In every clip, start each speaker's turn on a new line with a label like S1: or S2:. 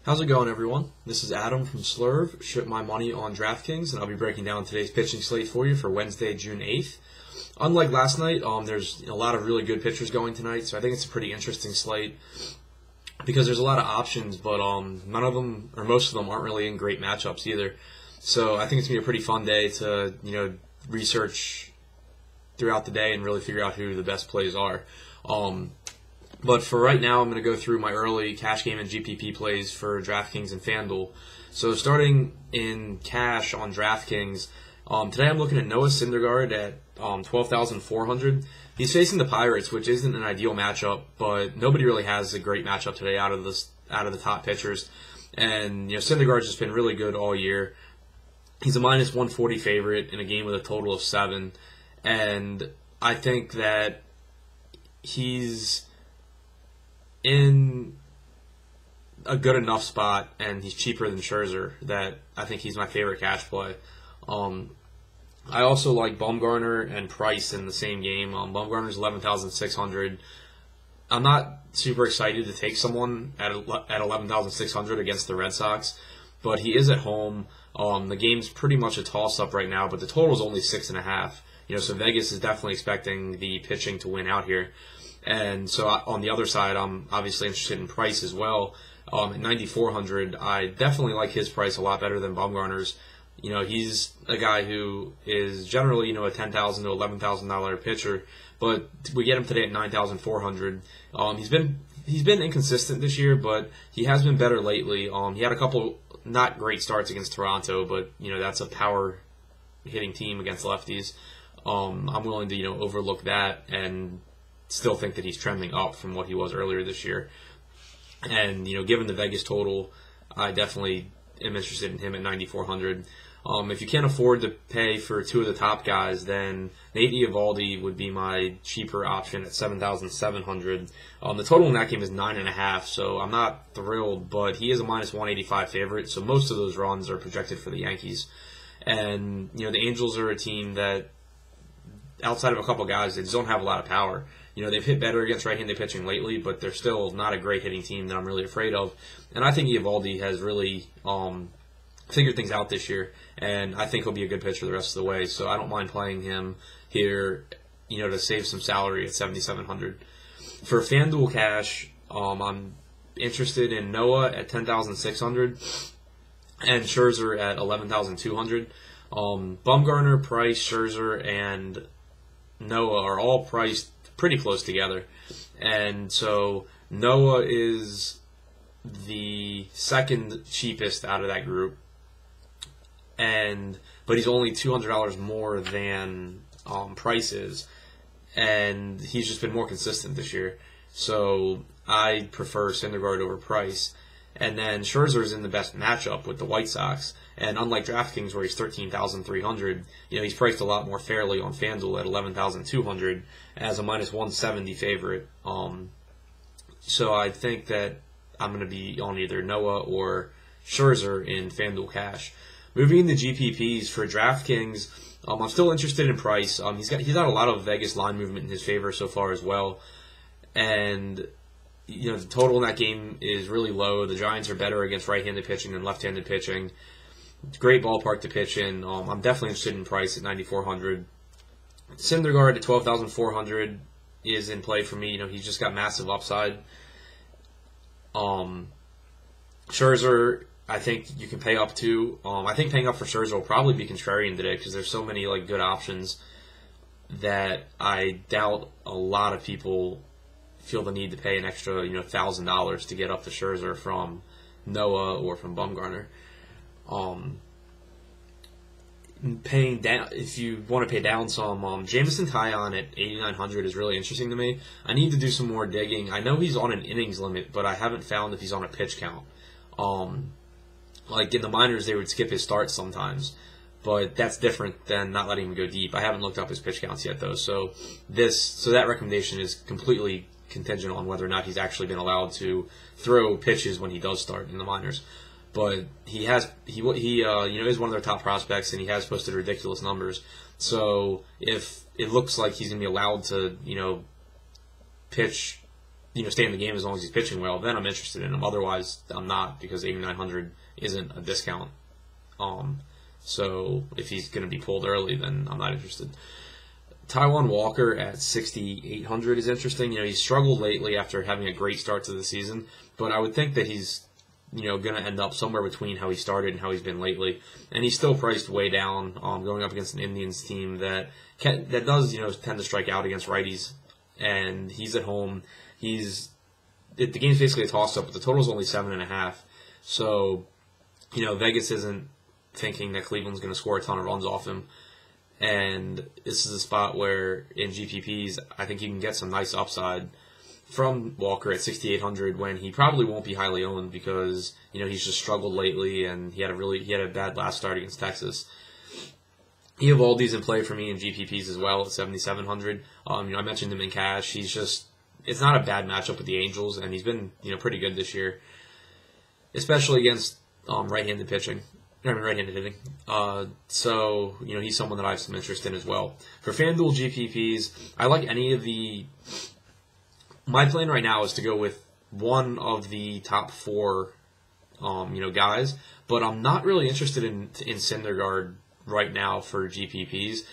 S1: How's it going, everyone? This is Adam from Slurv, Ship My Money on DraftKings, and I'll be breaking down today's pitching slate for you for Wednesday, June 8th. Unlike last night, there's a lot of really good pitchers going tonight, so I think it's a pretty interesting slate because there's a lot of options, but none of them, or most of them, aren't really in great matchups either. So I think it's going to be a pretty fun day to, research throughout the day and really figure out who the best plays are. But for right now, I'm going to go through my early cash game and GPP plays for DraftKings and FanDuel. So starting in cash on DraftKings, today I'm looking at Noah Syndergaard at 12,400. He's facing the Pirates, which isn't an ideal matchup, but nobody really has a great matchup today out of the top pitchers. And Syndergaard's just been really good all year. He's a minus 140 favorite in a game with a total of 7, and I think that he's in a good enough spot, and he's cheaper than Scherzer, that I think he's my favorite cash play. I also like Bumgarner and Price in the same game. Bumgarner's 11,600. I'm not super excited to take someone at 11,600 against the Red Sox, but he is at home. The game's pretty much a toss-up right now, but the total's only 6.5. So Vegas is definitely expecting the pitching to win out here. And so on the other side, I'm obviously interested in Price as well. At 9,400, I definitely like his price a lot better than Bumgarner's. He's a guy who is generally, a $10,000 to $11,000 pitcher, but we get him today at 9,400. He's been inconsistent this year, but he has been better lately. He had a couple not great starts against Toronto, but that's a power hitting team against lefties. I'm willing to overlook that and still think that he's trending up from what he was earlier this year. And given the Vegas total, I definitely am interested in him at 9,400. If you can't afford to pay for two of the top guys, then Nate Eovaldi would be my cheaper option at 7,700. The total in that game is 9.5, so I'm not thrilled, but he is a minus 185 favorite, so most of those runs are projected for the Yankees. And the Angels are a team that, outside of a couple guys, they just don't have a lot of power. They've hit better against right-handed pitching lately, but they're still not a great hitting team that I'm really afraid of. And I think Eovaldi has really figured things out this year, and I think he'll be a good pitcher the rest of the way. So I don't mind playing him here, to save some salary at 7,700. For FanDuel cash, I'm interested in Noah at 10,600 and Scherzer at 11,200. Bumgarner, Price, Scherzer, and Noah are all priced pretty close together, and so Noah is the second cheapest out of that group, but he's only $200 more than Price is, and he's just been more consistent this year. So I prefer Syndergaard over Price. And then Scherzer is in the best matchup with the White Sox. And unlike DraftKings, where he's 13,300, he's priced a lot more fairly on FanDuel at 11,200 as a minus 170 favorite. So I think that I'm going to be on either Noah or Scherzer in FanDuel cash. Moving into GPPs for DraftKings, I'm still interested in Price. He's got a lot of Vegas line movement in his favor so far as well, and the total in that game is really low. The Giants are better against right-handed pitching than left-handed pitching. It's a great ballpark to pitch in. I'm definitely interested in Price at 9,400. Syndergaard at 12,400 is in play for me. He's just got massive upside. Scherzer, I think you can pay up to. I think paying up for Scherzer will probably be contrarian today because there's so many good options that I doubt a lot of people feel the need to pay an extra $1,000 to get up to Scherzer from Noah or from Bumgarner. Paying down, if you want to pay down some, Jameson Taillon at 8,900 is really interesting to me. I need to do some more digging. I know he's on an innings limit, but I haven't found if he's on a pitch count. Like in the minors, they would skip his starts sometimes, but that's different than not letting him go deep. I haven't looked up his pitch counts yet, though. So that recommendation is completely contingent on whether or not he's actually been allowed to throw pitches when he does start in the minors. But he is one of their top prospects, and he has posted ridiculous numbers. So if it looks like he's going to be allowed to pitch stay in the game as long as he's pitching well, then I'm interested in him. Otherwise, I'm not, because 8,900 isn't a discount. So if he's going to be pulled early, then I'm not interested. Taijuan Walker at 6,800 is interesting. He's struggled lately after having a great start to the season, but I would think that he's going to end up somewhere between how he started and how he's been lately. And he's still priced way down, going up against an Indians team that does tend to strike out against righties. And he's at home. The game's basically a toss-up, but the total's only 7.5. So, Vegas isn't thinking that Cleveland's going to score a ton of runs off him. And this is a spot where, in GPPs, I think you can get some nice upside from Walker at 6,800 when he probably won't be highly owned because, he's just struggled lately and he had a bad last start against Texas. Eovaldi's in play for me in GPPs as well at 7,700. I mentioned him in cash. It's not a bad matchup with the Angels, and he's been, pretty good this year, especially against right-handed pitching. Right-handed hitting. So, he's someone that I have some interest in as well. For FanDuel GPPs, I like any of the... My plan right now is to go with one of the top 4, guys, but I'm not really interested in Syndergaard right now for GPPs.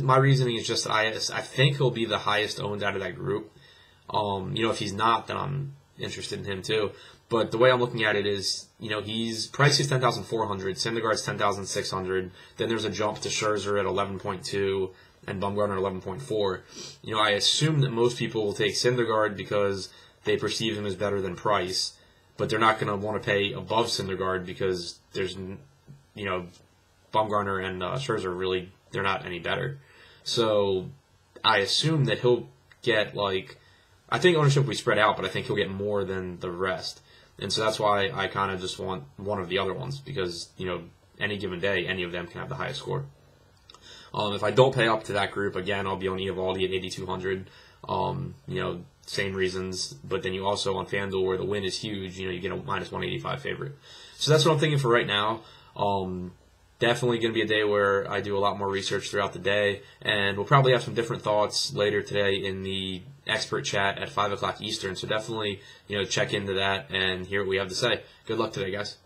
S1: My reasoning is just that I think he'll be the highest owned out of that group. If he's not, then I'm interested in him too. But the way I'm looking at it is, he's price is 10,400, Syndergaard's 10,600. Then there's a jump to Scherzer at 11.2 and Bumgarner at 11.4. I assume that most people will take Syndergaard because they perceive him as better than Price, but they're not going to want to pay above Syndergaard because there's, Bumgarner and Scherzer really, they're not any better. So I assume that he'll get I think ownership will be spread out, but I think he'll get more than the rest. And so that's why I kind of just want one of the other ones because, any given day, any of them can have the highest score. If I don't pay up to that group, again, I'll be on Eovaldi at 8,200. Same reasons. But then you also, on FanDuel, where the win is huge, you get a minus 185 favorite. So that's what I'm thinking for right now. Definitely going to be a day where I do a lot more research throughout the day, and we'll probably have some different thoughts later today in the expert chat at 5 o'clock Eastern. So definitely, check into that and hear what we have to say. Good luck today, guys.